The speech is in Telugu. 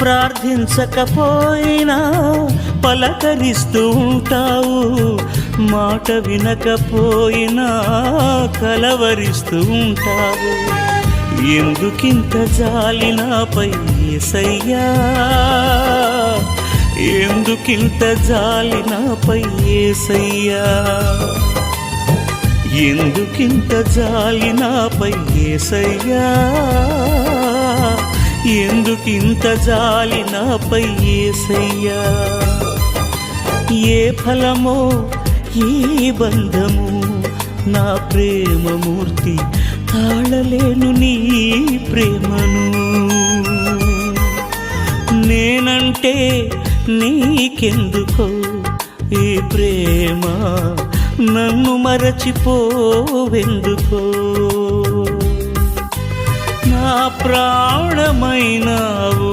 ప్రార్థించకపోయినా పలకరిస్తూ ఉంటావు, మాట వినకపోయినా కలవరిస్తూ ఉంటావు. ఎందుకింత జాలి నాపై యేసయ్యా, ఎందుకింత జాలి నాపై యేసయ్యా, ఎందుకింత జాలి నాపై యేసయ్యా, ఎందుకింత జాలి నాపై యేసయ్యా. ఏ ఫలమో ఈ బంధము, నా ప్రేమమూర్తి తాళలేను నీ ప్రేమను. నేనంటే నీకెందుకో ఈ ప్రేమ, నన్ను మరచిపోవెందుకో. నా ప్రాణమైనావు,